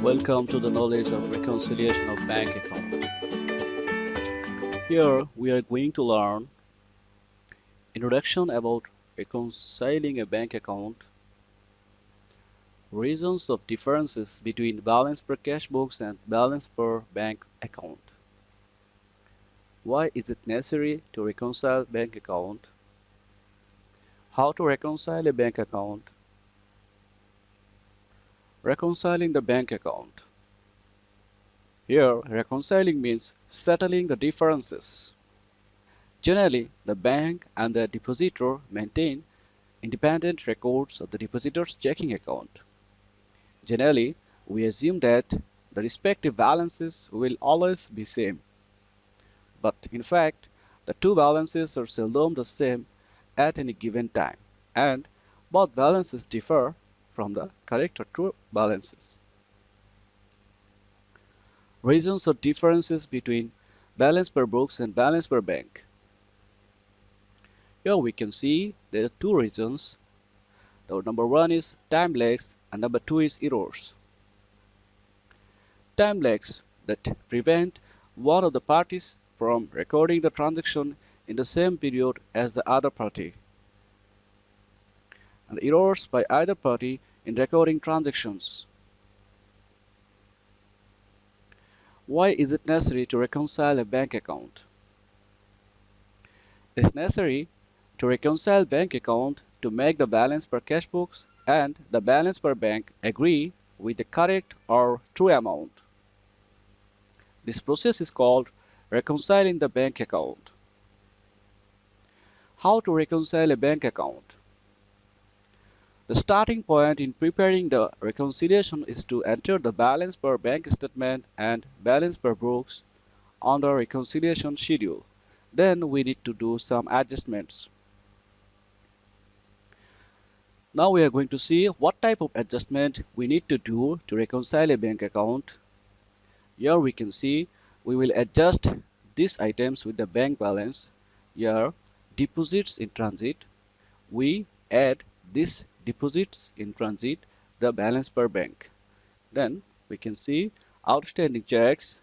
Welcome to the knowledge of reconciliation of bank account. Here we are going to learn introduction about reconciling a bank account, reasons of differences between balance per cash books and balance per bank account. Why is it necessary to reconcile bank account? How to reconcile a bank account? Reconciling the bank account. Here, reconciling means settling the differences. Generally, the bank and the depositor maintain independent records of the depositor's checking account. Generally, we assume that the respective balances will always be same. But in fact, the two balances are seldom the same at any given time, and both balances differ from the correct or true balances. Reasons or differences between balance per books and balance per bank. Here we can see there are two reasons. The number one is time lags and number two is errors. Time lags that prevent one of the parties from recording the transaction in the same period as the other party, and errors by either party in recording transactions. Why is it necessary to reconcile a bank account? It is necessary to reconcile bank account to make the balance per cash books and the balance per bank agree with the correct or true amount. This process is called reconciling the bank account. How to reconcile a bank account? The starting point in preparing the reconciliation is to enter the balance per bank statement and balance per books on the reconciliation schedule. Then we need to do some adjustments. Now we are going to see what type of adjustment we need to do to reconcile a bank account. Here we can see we will adjust these items with the bank balance. Here deposits in transit. We add these deposits in transit the balance per bank. Then we can see outstanding checks.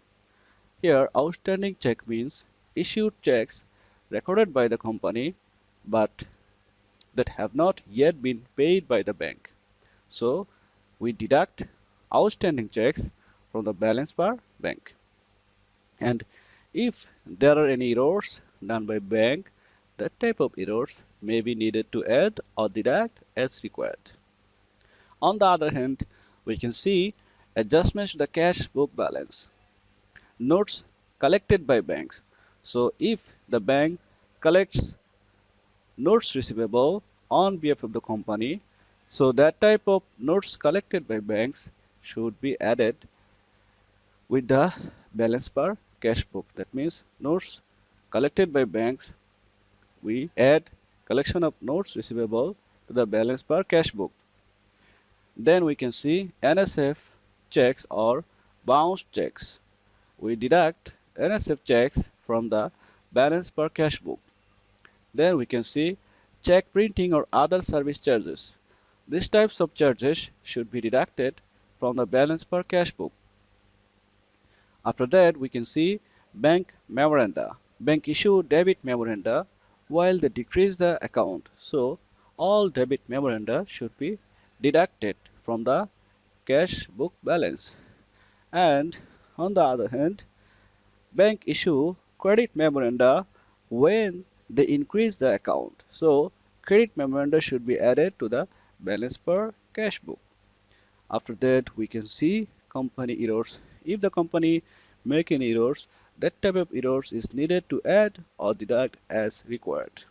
Here outstanding check means issued checks recorded by the company but that have not yet been paid by the bank. So we deduct outstanding checks from the balance per bank. And if there are any errors done by bank, that type of errors may be needed to add or deduct as required. On the other hand, we can see adjustments to the cash book balance. Notes collected by banks. So if the bank collects notes receivable on behalf of the company, so that type of notes collected by banks should be added with the balance per cash book. That means notes collected by banks, we add collection of notes receivable to the balance per cash book. Then we can see NSF checks or bounced checks. We deduct NSF checks from the balance per cash book. Then we can see check printing or other service charges. These types of charges should be deducted from the balance per cash book. After that, we can see bank memoranda. Bank issue debit memoranda while they decrease the account. So all debit memoranda should be deducted from the cash book balance. And on the other hand, bank issue credit memoranda when they increase the account. So credit memoranda should be added to the balance per cash book. After that, we can see company errors. If the company make any errors, that type of errors is needed to add or deduct as required.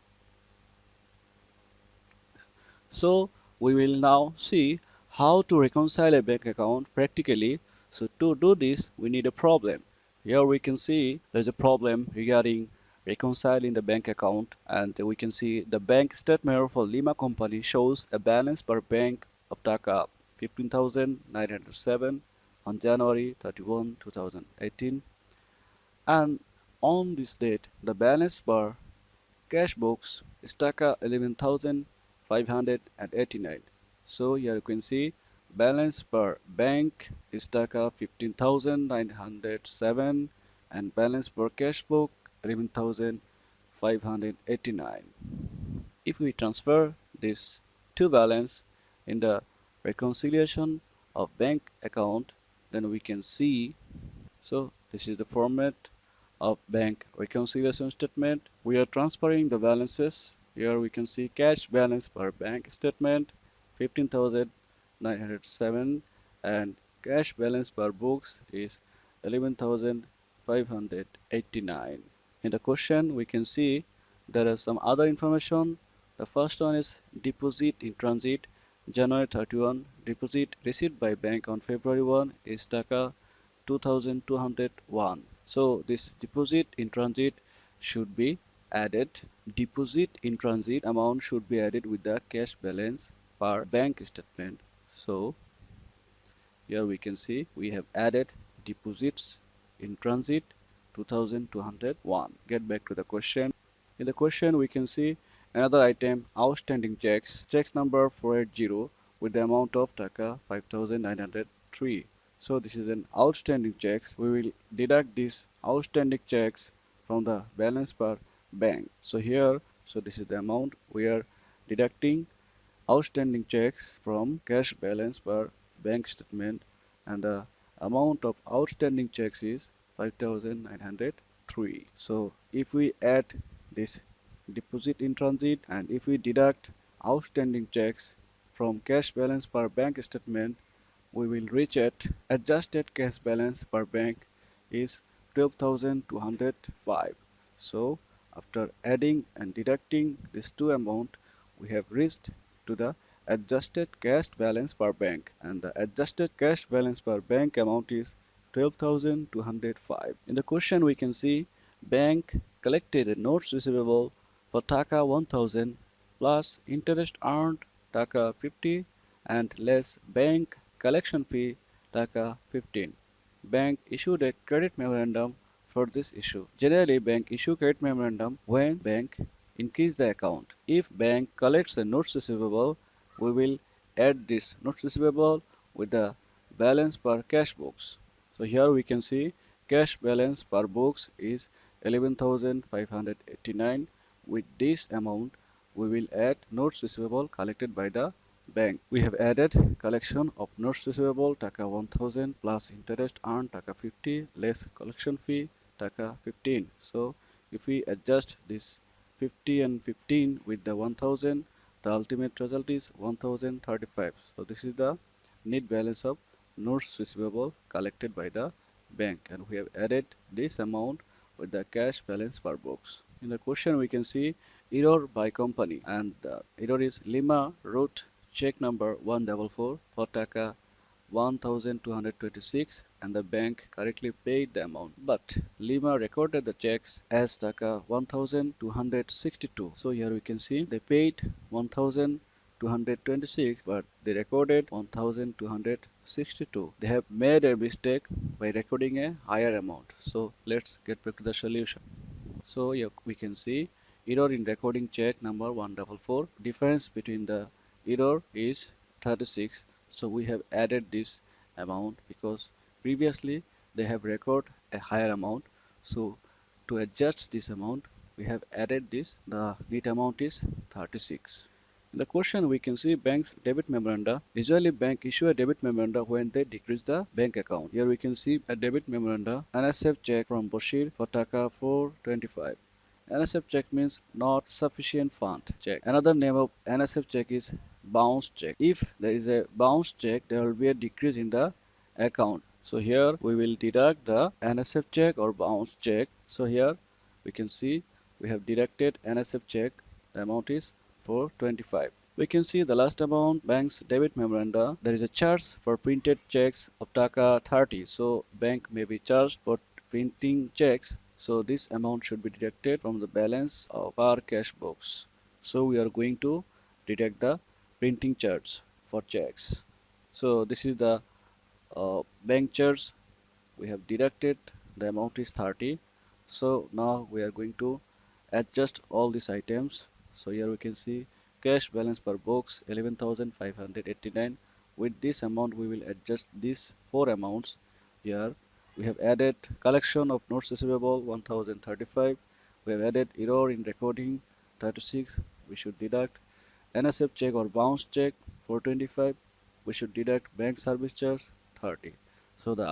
So we will now see how to reconcile a bank account practically. So to do this, we need a problem. Here we can see there's a problem regarding reconciling the bank account, and we can see the bank statement for Lima company shows a balance per bank of Taka 15,907 on January 31, 2018, and on this date the balance per cash books is Taka 11,589. So here you can see balance per bank is taka 15,907 and balance per cash book 11,589. If we transfer this to balance in the reconciliation of bank account, then we can see. So this is the format of bank reconciliation statement. We are transferring the balances. Here we can see cash balance per bank statement 15,907 and cash balance per books is 11,589. In the question we can see there is some other information. The first one is deposit in transit January 31, deposit received by bank on February 1 is taka 2201. So this deposit in transit should be added. Deposit in transit amount should be added with the cash balance per bank statement. So here we can see we have added deposits in transit 2201. Get back to the question. In the question we can see another item outstanding checks number 480 with the amount of taka 5903. So this is an outstanding checks. We will deduct these outstanding checks from the balance per bank. So here, so this is the amount we are deducting outstanding checks from cash balance per bank statement and the amount of outstanding checks is 5903. So if we add this deposit in transit and if we deduct outstanding checks from cash balance per bank statement, we will reach at adjusted cash balance per bank is 12,205. So after adding and deducting these two amount, we have reached to the adjusted cash balance per bank and the adjusted cash balance per bank amount is 12,205. In the question we can see bank collected a notes receivable for taka 1000 plus interest earned taka 50 and less bank collection fee taka 15. Bank issued a credit memorandum for this issue. Generally, bank issue credit memorandum when bank increase the account. If bank collects a notes receivable, we will add this notes receivable with the balance per cash books. So here we can see cash balance per books is 11,589. With this amount, we will add notes receivable collected by the bank. We have added collection of notes receivable taka 1000 plus interest earned taka 50 less collection fee taka 15. So if we adjust this 50 and 15 with the 1000, the ultimate result is 1035. So this is the net balance of notes receivable collected by the bank and we have added this amount with the cash balance per books. In the question we can see error by company and the error is Lima wrote check number 144 for taka 1226 and the bank correctly paid the amount, but Lima recorded the checks as taka 1262. So here we can see they paid 1226 but they recorded 1262. They have made a mistake by recording a higher amount. So let's get back to the solution. So here we can see error in recording check number 144. Difference between the error is 36. So we have added this amount because previously they have recorded a higher amount. So to adjust this amount, we have added this. The net amount is 36. In the question we can see bank's debit memoranda. Usually bank issue a debit memoranda when they decrease the bank account. Here we can see a debit memoranda NSF check from Bashir for taka 425. NSF check means not sufficient fund check. Another name of NSF check is bounce check. If there is a bounce check, there will be a decrease in the account. So here we will deduct the NSF check or bounce check. So here we can see we have deducted NSF check. The amount is 425. We can see the last amount bank's debit memoranda. There is a charge for printed checks of taka 30. So bank may be charged for printing checks. So this amount should be deducted from the balance of our cash books. So we are going to deduct the printing charge for checks. So this is the bank charge. We have deducted the amount is 30. So now we are going to adjust all these items. So here we can see cash balance per books 11,589 with this amount we will adjust these four amounts. Here we have added collection of notes receivable 1035, we have added error in recording 36, we should deduct NSF check or bounce check 425, we should deduct bank service charge 30. So the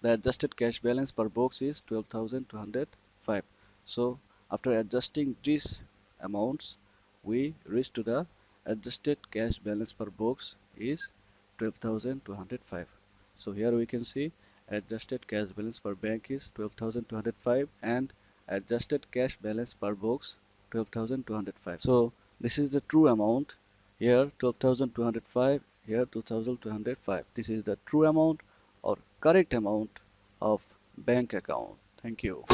adjusted cash balance per box is 12,205. So after adjusting these amounts, we reach to the adjusted cash balance per box is 12,205. So here we can see adjusted cash balance per bank is 12,205 and adjusted cash balance per box 12,205. So this is the true amount. Here 12,205, here 2,205. This is the true amount or correct amount of bank account. Thank you.